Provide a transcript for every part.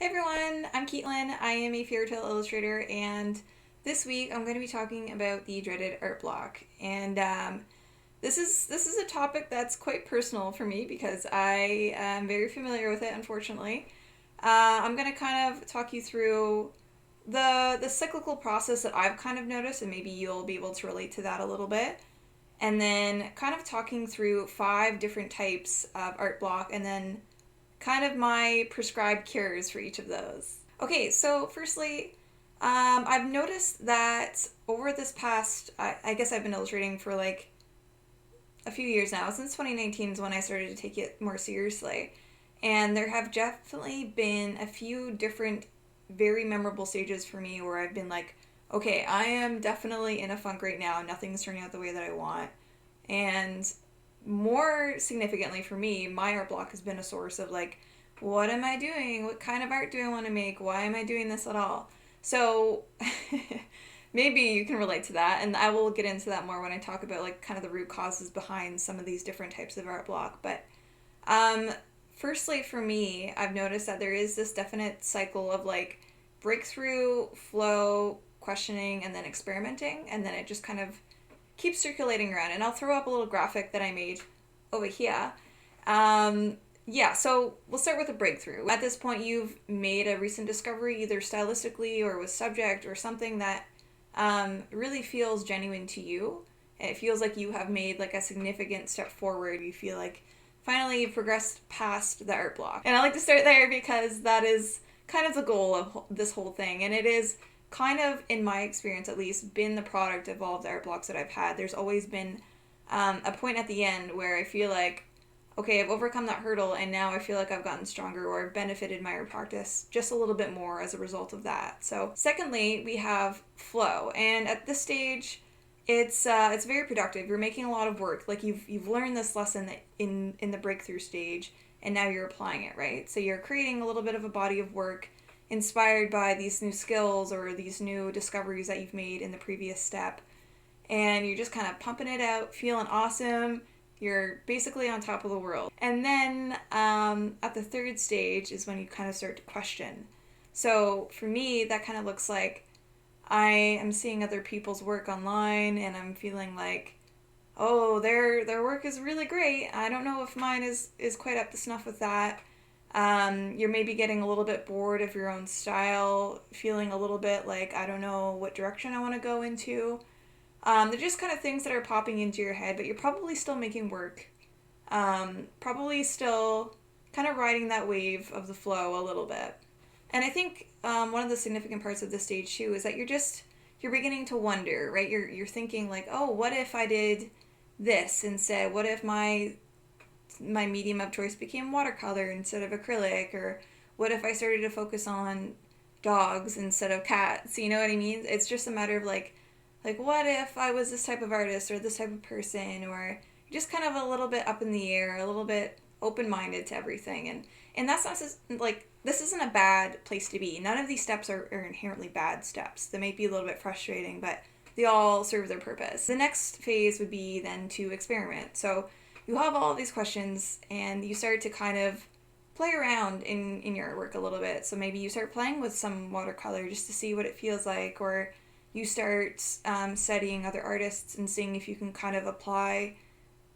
Hey everyone, I'm Kaitlin. I am a fairy tale illustrator, and this week I'm going to be talking about the dreaded art block. And this is a topic that's quite personal for me because I am very familiar with it. Unfortunately, I'm going to kind of talk you through the cyclical process that I've kind of noticed, and maybe you'll be able to relate to that a little bit. And then kind of talking through 5 different types of art block, and then kind of my prescribed cures for each of those. Okay, so firstly, I've noticed that over this past, I guess I've been illustrating for like a few years now. Since 2019 is when I started to take it more seriously. And there have definitely been a few different, very memorable stages for me where I've been like, okay, I am definitely in a funk right now. Nothing's turning out the way that I want. And more significantly for me, my art block has been a source of like, what am I doing? What kind of art do I want to make? Why am I doing this at all? So maybe you can relate to that, and I will get into that more when I talk about like kind of the root causes behind some of these different types of art block. But um, firstly, for me, I've noticed that there is this definite cycle of like breakthrough, flow, questioning, and then experimenting, and then it just kind of keeps circulating around. And I'll throw up a little graphic that I made over here. Yeah, so we'll start with a breakthrough. At this point, you've made a recent discovery, either stylistically or with subject or something that really feels genuine to you. It feels like you have made like a significant step forward. You feel like finally you've progressed past the art block. And I like to start there because that is kind of the goal of this whole thing. And it is kind of, in my experience at least, been the product of all of the art blocks that I've had. There's always been a point at the end where I feel like, okay, I've overcome that hurdle and now I feel like I've gotten stronger, or I've benefited my art practice just a little bit more as a result of that. So secondly, we have flow. And at this stage, it's very productive. You're making a lot of work. Like you've learned this lesson in the breakthrough stage, and now you're applying it, right? So you're creating a little bit of a body of work inspired by these new skills or these new discoveries that you've made in the previous step. And you're just kind of pumping it out, feeling awesome. You're basically on top of the world. And then at the third stage is when you kind of start to question. So for me, that kind of looks like I am seeing other people's work online and I'm feeling like, oh, their work is really great. I don't know if mine is quite up to snuff with that. You're maybe getting a little bit bored of your own style, feeling a little bit like, I don't know what direction I want to go into. They're just kind of things that are popping into your head, but you're probably still making work. Probably still kind of riding that wave of the flow a little bit. And I think one of the significant parts of this stage too is that you're beginning to wonder, right? You're thinking like, oh, what if I did this instead? What if my medium of choice became watercolor instead of acrylic? Or what if I started to focus on dogs instead of cats? You know what I mean? It's just a matter of like what if I was this type of artist or this type of person, or just kind of a little bit up in the air, a little bit open-minded to everything. And that's not just like, this isn't a bad place to be. None of these steps are inherently bad steps. They may be a little bit frustrating, but they all serve their purpose. The next phase would be then to experiment. So you have all of these questions and you start to kind of play around in your artwork a little bit. So maybe you start playing with some watercolor just to see what it feels like, or you start studying other artists and seeing if you can kind of apply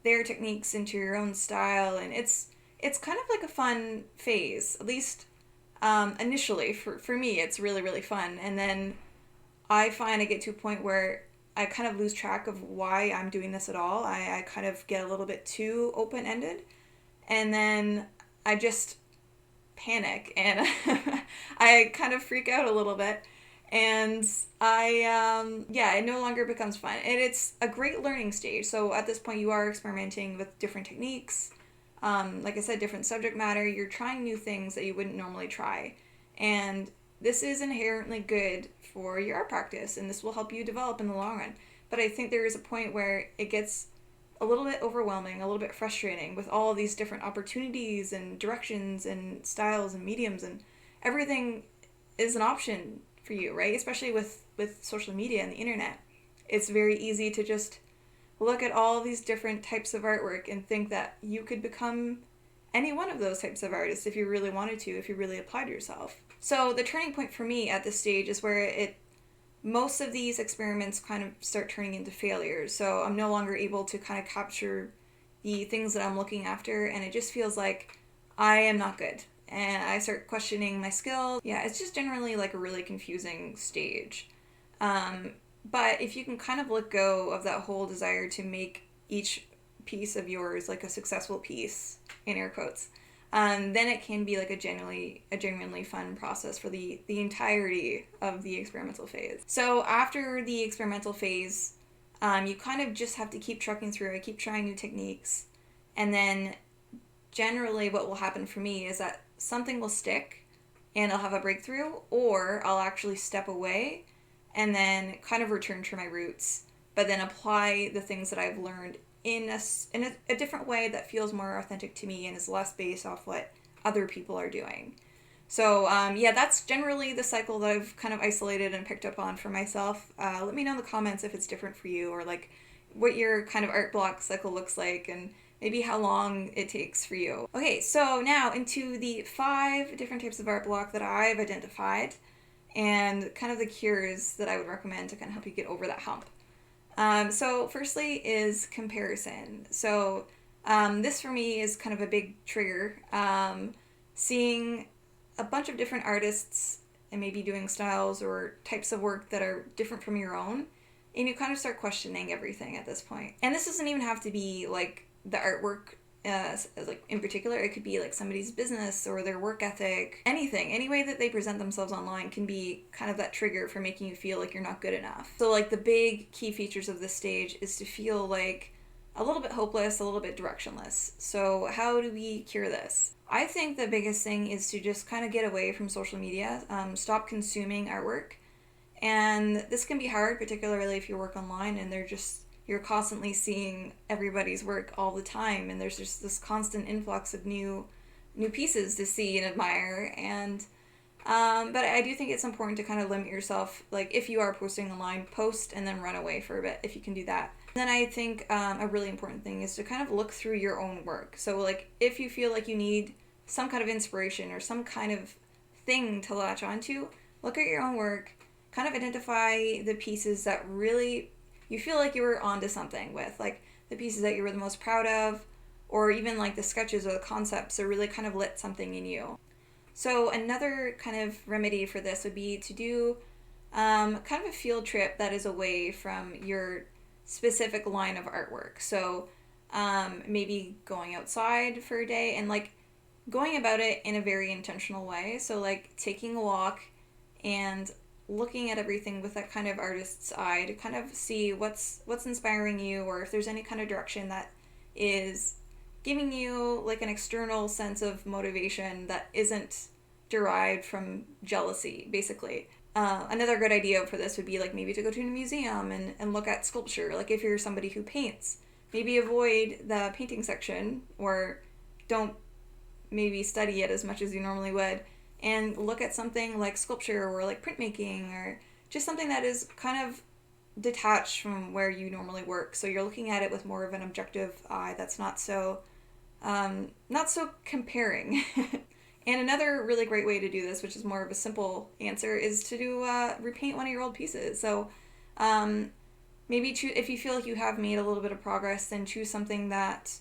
their techniques into your own style. And it's kind of like a fun phase, at least initially. For me, it's really, really fun. And then I find I get to a point where I kind of lose track of why I'm doing this at all. I kind of get a little bit too open-ended. And then I just panic and I kind of freak out a little bit. And it no longer becomes fun. And it's a great learning stage. So at this point, you are experimenting with different techniques. Like I said, different subject matter. You're trying new things that you wouldn't normally try. And this is inherently good for your art practice, and this will help you develop in the long run. But I think there is a point where it gets a little bit overwhelming, a little bit frustrating with all of these different opportunities and directions and styles and mediums, and everything is an option for you, right? Especially with social media and the internet. It's very easy to just look at all these different types of artwork and think that you could become any one of those types of artists if you really wanted to, if you really applied yourself. So the turning point for me at this stage is where most of these experiments kind of start turning into failures. So I'm no longer able to kind of capture the things that I'm looking after, and it just feels like I am not good. And I start questioning my skill. Yeah, it's just generally like a really confusing stage. But if you can kind of let go of that whole desire to make each piece of yours like a successful piece, in air quotes, then it can be like a genuinely fun process for the entirety of the experimental phase. So after the experimental phase, you kind of just have to keep trucking through it, keep trying new techniques, and then generally what will happen for me is that something will stick and I'll have a breakthrough, or I'll actually step away and then kind of return to my roots, but then apply the things that I've learned in a different way that feels more authentic to me and is less based off what other people are doing. So yeah, that's generally the cycle that I've kind of isolated and picked up on for myself. Let me know in the comments if it's different for you, or like what your kind of art block cycle looks like, and maybe how long it takes for you. Okay, so now into the 5 different types of art block that I've identified, and kind of the cures that I would recommend to kind of help you get over that hump. So firstly is comparison. So this for me is kind of a big trigger. Seeing a bunch of different artists and maybe doing styles or types of work that are different from your own, and you kind of start questioning everything at this point. And this doesn't even have to be like the artwork like in particular. It could be like somebody's business or their work ethic, anything, any way that they present themselves online can be kind of that trigger for making you feel like you're not good enough. So like the big key features of this stage is to feel like a little bit hopeless, a little bit directionless. So how do we cure this? I think the biggest thing is to just kind of get away from social media, stop consuming artwork. And this can be hard, particularly if you work online and you're constantly seeing everybody's work all the time, and there's just this constant influx of new pieces to see and admire. And but I do think it's important to kind of limit yourself. Like if you are posting online, post and then run away for a bit if you can do that. And then I think a really important thing is to kind of look through your own work. So like if you feel like you need some kind of inspiration or some kind of thing to latch onto, look at your own work, kind of identify the pieces that really you feel like you were onto something with, like the pieces that you were the most proud of, or even like the sketches or the concepts that really kind of lit something in you. So another kind of remedy for this would be to do kind of a field trip that is away from your specific line of artwork. So maybe going outside for a day and like going about it in a very intentional way. So like taking a walk and looking at everything with that kind of artist's eye to kind of see what's inspiring you, or if there's any kind of direction that is giving you like an external sense of motivation that isn't derived from jealousy, basically. Another good idea for this would be like maybe to go to a museum and look at sculpture. Like if you're somebody who paints, maybe avoid the painting section, or don't maybe study it as much as you normally would, and look at something like sculpture or like printmaking, or just something that is kind of detached from where you normally work. So you're looking at it with more of an objective eye that's not so comparing. And another really great way to do this, which is more of a simple answer, is to do repaint one of your old pieces. So maybe if you feel like you have made a little bit of progress, then choose something that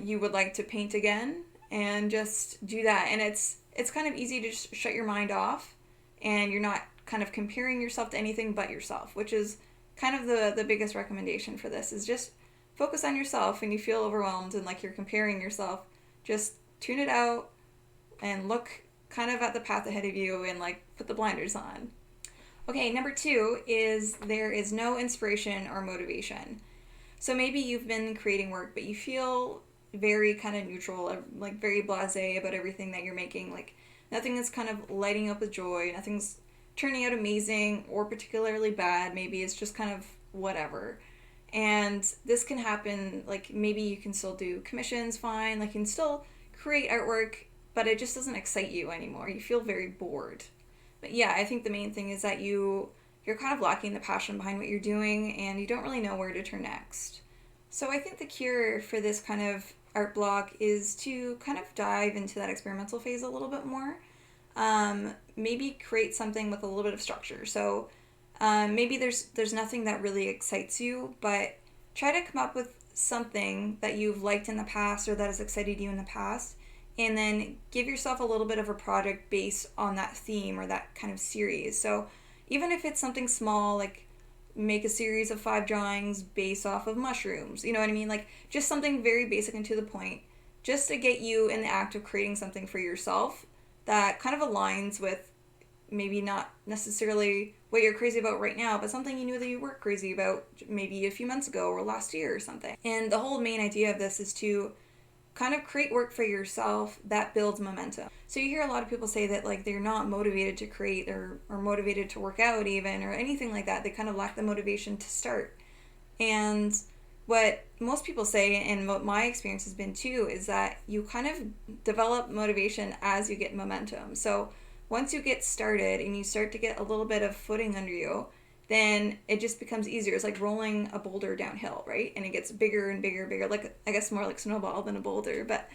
you would like to paint again, and just do that. And it's kind of easy to just shut your mind off, and you're not kind of comparing yourself to anything but yourself, which is kind of the biggest recommendation for this, is just focus on yourself. When you feel overwhelmed and like you're comparing yourself, just tune it out and look kind of at the path ahead of you and like put the blinders on. Okay, number 2 is there is no inspiration or motivation. So maybe you've been creating work, but you feel very kind of neutral, like very blasé about everything that you're making. Like nothing is kind of lighting up with joy, nothing's turning out amazing or particularly bad. Maybe it's just kind of whatever. And this can happen, like maybe you can still do commissions fine, like you can still create artwork, but it just doesn't excite you anymore. You feel very bored. But yeah, I think the main thing is that you're kind of lacking the passion behind what you're doing, and you don't really know where to turn next. So I think the cure for this kind of Artblock is to kind of dive into that experimental phase a little bit more. Maybe create something with a little bit of structure. So maybe there's nothing that really excites you, but try to come up with something that you've liked in the past or that has excited you in the past, and then give yourself a little bit of a project based on that theme or that kind of series. So even if it's something small, like make a series of 5 drawings based off of mushrooms, you know what I mean? Like just something very basic and to the point, just to get you in the act of creating something for yourself that kind of aligns with maybe not necessarily what you're crazy about right now, but something you knew that you were crazy about maybe a few months ago or last year or something. And the whole main idea of this is to kind of create work for yourself that builds momentum. So you hear a lot of people say that like they're not motivated to create or motivated to work out even or anything like that. They kind of lack the motivation to start. And what most people say, and what my experience has been too, is that you kind of develop motivation as you get momentum. So once you get started and you start to get a little bit of footing under you, then it just becomes easier. It's like rolling a boulder downhill, right? And it gets bigger and bigger and bigger, like I guess more like snowball than a boulder. But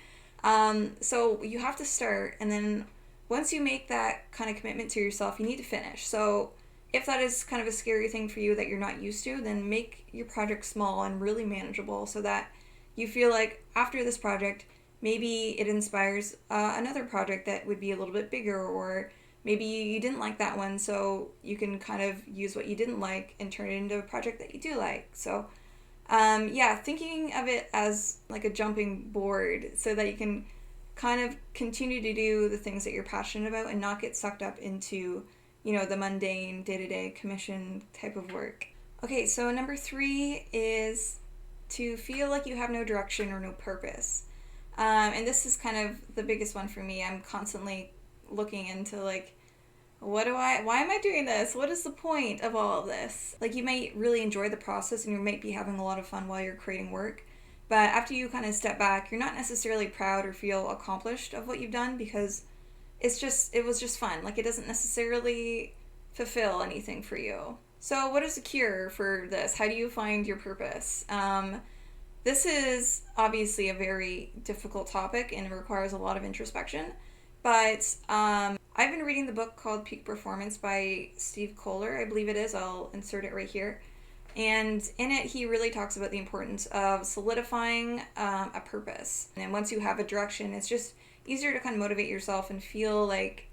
so you have to start, and then once you make that kind of commitment to yourself, you need to finish. So if that is kind of a scary thing for you that you're not used to, then make your project small and really manageable so that you feel like after this project, maybe it inspires another project that would be a little bit bigger, or maybe you didn't like that one, so you can kind of use what you didn't like and turn it into a project that you do like. So yeah, thinking of it as like a jumping board so that you can kind of continue to do the things that you're passionate about and not get sucked up into, you know, the mundane day-to-day commission type of work. Okay, so number 3 is to feel like you have no direction or no purpose. And this is kind of the biggest one for me. I'm constantly looking into like, why am I doing this? What is the point of all of this? Like you might really enjoy the process and you might be having a lot of fun while you're creating work. But after you kind of step back, you're not necessarily proud or feel accomplished of what you've done because it was just fun. Like it doesn't necessarily fulfill anything for you. So what is the cure for this? How do you find your purpose? This is obviously a very difficult topic and it requires a lot of introspection. But I've been reading the book called Peak Performance by Steve Kohler, I believe it is. I'll insert it right here. And in it, he really talks about the importance of solidifying a purpose. And once you have a direction, it's just easier to kind of motivate yourself and feel like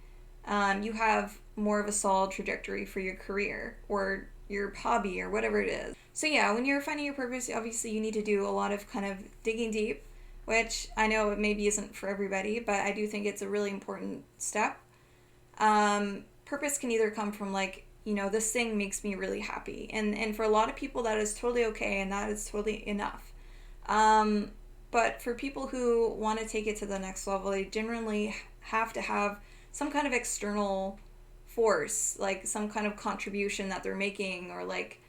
you have more of a solid trajectory for your career or your hobby or whatever it is. So yeah, when you're finding your purpose, obviously you need to do a lot of kind of digging deep, which I know it maybe isn't for everybody, but I do think it's a really important step. Purpose can either come from like, you know, this thing makes me really happy. And for a lot of people that is totally okay and that is totally enough. But for people who want to take it to the next level, they generally have to have some kind of external force, like some kind of contribution that they're making, or like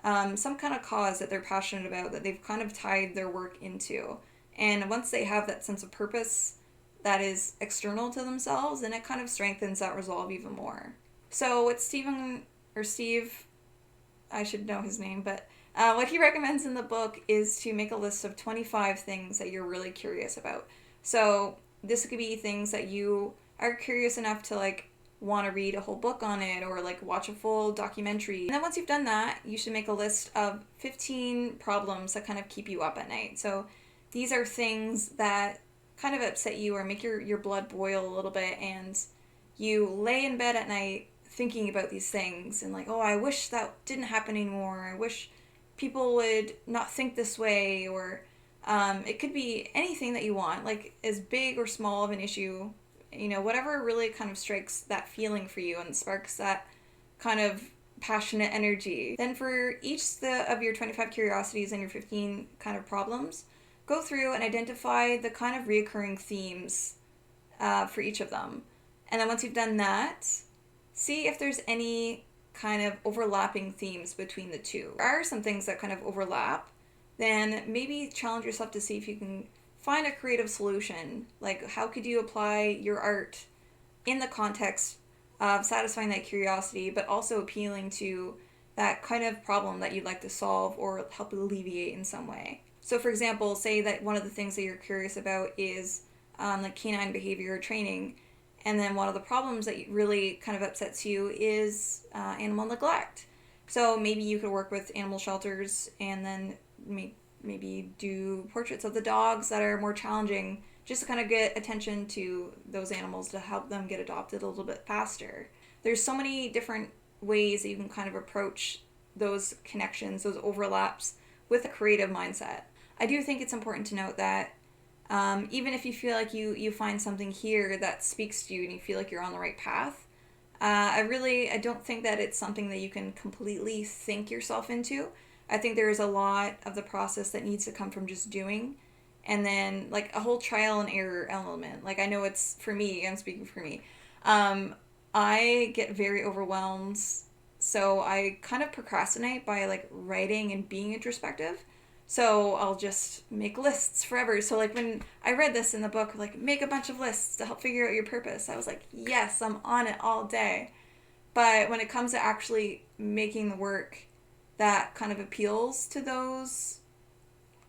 some kind of cause that they're passionate about that they've kind of tied their work into. And once they have that sense of purpose that is external to themselves, then it kind of strengthens that resolve even more. So what Steve, I should know his name, but what he recommends in the book is to make a list of 25 things that you're really curious about. So this could be things that you are curious enough to like want to read a whole book on it or like watch a full documentary. And then once you've done that, you should make a list of 15 problems that kind of keep you up at night. So these are things that kind of upset you or make your blood boil a little bit, and you lay in bed at night thinking about these things and like, oh, I wish that didn't happen anymore. I wish people would not think this way, or it could be anything that you want, like as big or small of an issue, you know, whatever really kind of strikes that feeling for you and sparks that kind of passionate energy. Then for each of your 25 curiosities and your 15 kind of problems, go through and identify the kind of reoccurring themes for each of them. And then once you've done that, see if there's any kind of overlapping themes between the two. If there are some things that kind of overlap, then maybe challenge yourself to see if you can find a creative solution. Like, how could you apply your art in the context of satisfying that curiosity, but also appealing to that kind of problem that you'd like to solve or help alleviate in some way. So, for example, say that one of the things that you're curious about is like canine behavior training, and then one of the problems that really kind of upsets you is animal neglect. So maybe you could work with animal shelters and then maybe do portraits of the dogs that are more challenging, just to kind of get attention to those animals to help them get adopted a little bit faster. There's so many different ways that you can kind of approach those connections, those overlaps with a creative mindset. I do think it's important to note that even if you feel like you find something here that speaks to you and you feel like you're on the right path, I don't think that it's something that you can completely think yourself into. I think there is a lot of the process that needs to come from just doing, and then like a whole trial and error element. Like I know it's for me, I'm speaking for me. I get very overwhelmed, so I kind of procrastinate by like writing and being introspective. So I'll just make lists forever. So like when I read this in the book, like make a bunch of lists to help figure out your purpose, I was like, yes, I'm on it all day. But when it comes to actually making the work that kind of appeals to those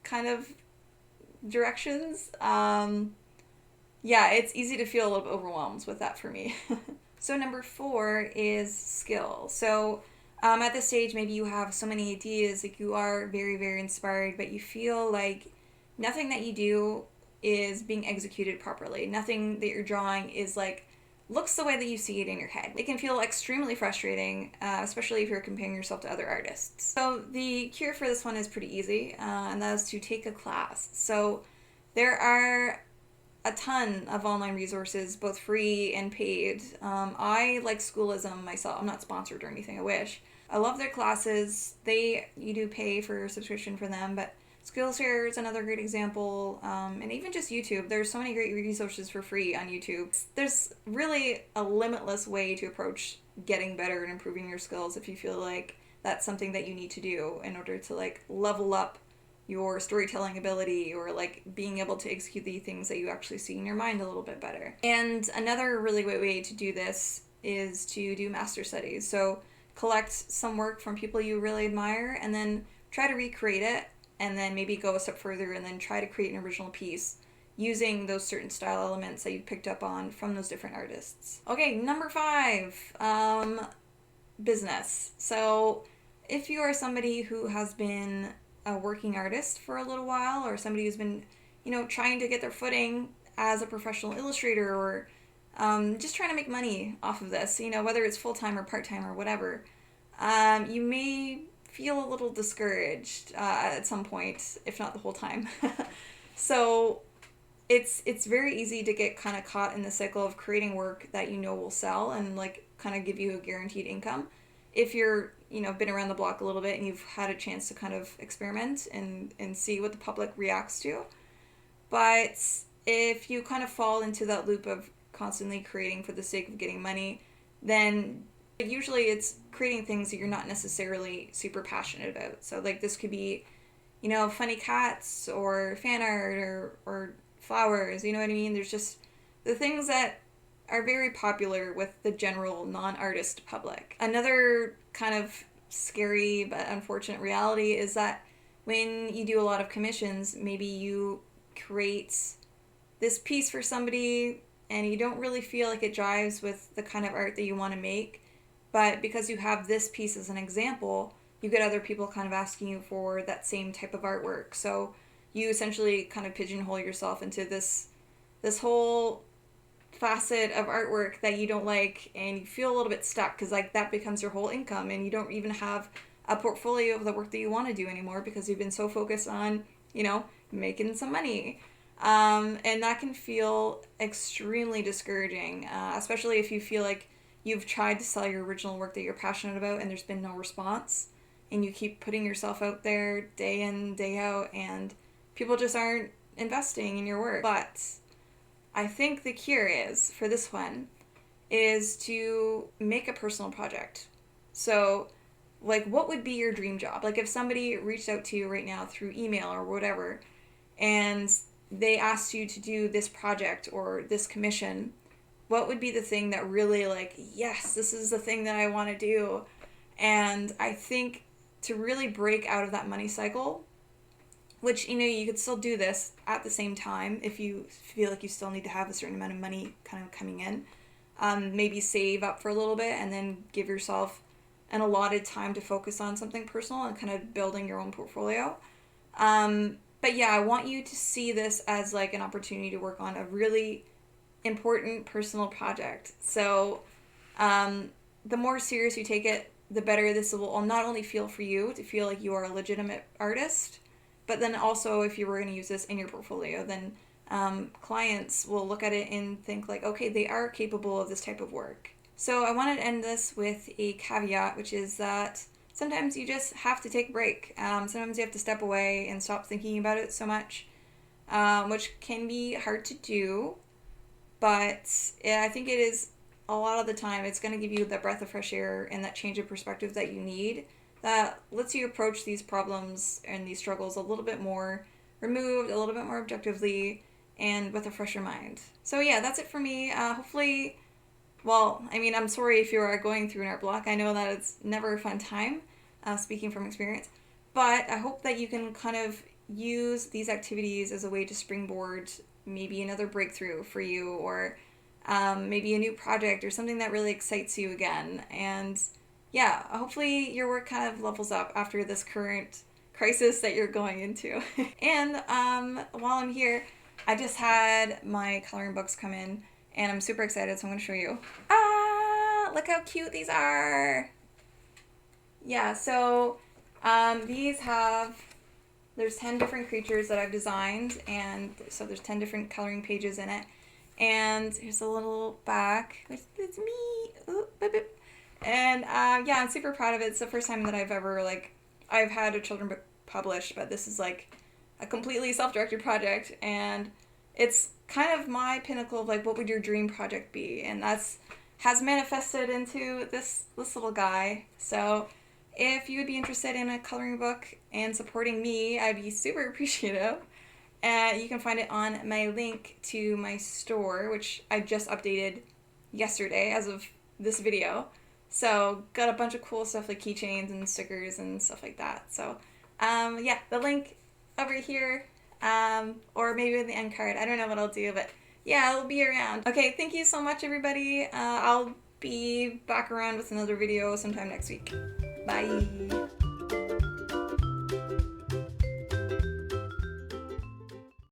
kind of directions, yeah, it's easy to feel a little bit overwhelmed with that for me. So number 4 is skill. So at this stage, maybe you have so many ideas, like you are very, very inspired, but you feel like nothing that you do is being executed properly. Nothing that you're drawing is like, looks the way that you see it in your head. It can feel extremely frustrating, especially if you're comparing yourself to other artists. So the cure for this one is pretty easy, and that is to take a class. So there are a ton of online resources, both free and paid. I like Schoolism myself. I'm not sponsored or anything, I wish. I love their classes. You do pay for a subscription for them, but Skillshare is another great example, and even just YouTube. There's so many great resources for free on YouTube. There's really a limitless way to approach getting better and improving your skills if you feel like that's something that you need to do in order to like level up your storytelling ability, or like being able to execute the things that you actually see in your mind a little bit better. And another really great way to do this is to do master studies. So collect some work from people you really admire and then try to recreate it, and then maybe go a step further and then try to create an original piece using those certain style elements that you've picked up on from those different artists. Okay, number 5, business. So if you are somebody who has been a working artist for a little while, or somebody who's been, trying to get their footing as a professional illustrator, or just trying to make money off of this, whether it's full-time or part-time or whatever, you may feel a little discouraged at some point, if not the whole time. So it's very easy to get kind of caught in the cycle of creating work that will sell and like kind of give you a guaranteed income. If you're been around the block a little bit and you've had a chance to kind of experiment and see what the public reacts to. But if you kind of fall into that loop of constantly creating for the sake of getting money, then usually it's creating things that you're not necessarily super passionate about. So like this could be, funny cats or fan art or flowers, you know what I mean? There's just the things that are very popular with the general non-artist public. Another kind of scary but unfortunate reality is that when you do a lot of commissions, maybe you create this piece for somebody and you don't really feel like it jives with the kind of art that you want to make, but because you have this piece as an example, you get other people kind of asking you for that same type of artwork. So you essentially kind of pigeonhole yourself into this whole facet of artwork that you don't like, and you feel a little bit stuck because like that becomes your whole income, and you don't even have a portfolio of the work that you want to do anymore because you've been so focused on making some money, and that can feel extremely discouraging, especially if you feel like you've tried to sell your original work that you're passionate about and there's been no response, and you keep putting yourself out there day in, day out, and people just aren't investing in your work. But I think the cure for this one is to make a personal project. So like, what would be your dream job? Like if somebody reached out to you right now through email or whatever, and they asked you to do this project or this commission, what would be the thing that really like, yes, this is the thing that I want to do? And I think to really break out of that money cycle, which, you could still do this at the same time if you feel like you still need to have a certain amount of money kind of coming in. Maybe save up for a little bit and then give yourself an allotted time to focus on something personal and kind of building your own portfolio. But yeah, I want you to see this as like an opportunity to work on a really important personal project. So the more serious you take it, the better this will not only feel for you to feel like you are a legitimate artist, but then also if you were going to use this in your portfolio, then clients will look at it and think like, okay, they are capable of this type of work. So I wanted to end this with a caveat, which is that sometimes you just have to take a break. Sometimes you have to step away and stop thinking about it so much, which can be hard to do. But I think it is, a lot of the time, it's going to give you that breath of fresh air and that change of perspective that you need, that lets you approach these problems and these struggles a little bit more removed, a little bit more objectively, and with a fresher mind. So yeah, that's it for me. Hopefully, well, I mean, I'm sorry if you are going through an art block. I know that it's never a fun time, speaking from experience. But I hope that you can kind of use these activities as a way to springboard maybe another breakthrough for you, or maybe a new project or something that really excites you again. And yeah, hopefully your work kind of levels up after this current crisis that you're going into. And while I'm here, I just had my coloring books come in, and I'm super excited, so I'm going to show you. Look how cute these are! Yeah, so there's 10 different creatures that I've designed, and so there's 10 different coloring pages in it. And here's a little back. It's me! Ooh, boop, boop. And yeah, I'm super proud of it. It's the first time that I've ever, I've had a children's book published, but this is like a completely self-directed project, and it's kind of my pinnacle of like, what would your dream project be? And has manifested into this little guy. So if you would be interested in a coloring book and supporting me, I'd be super appreciative. You can find it on my link to my store, which I just updated yesterday as of this video. So got a bunch of cool stuff like keychains and stickers and stuff like that. So yeah, the link over here, or maybe in the end card. I don't know what I'll do, but yeah, I'll be around. Okay, thank you so much, everybody. I'll be back around with another video sometime next week. Bye.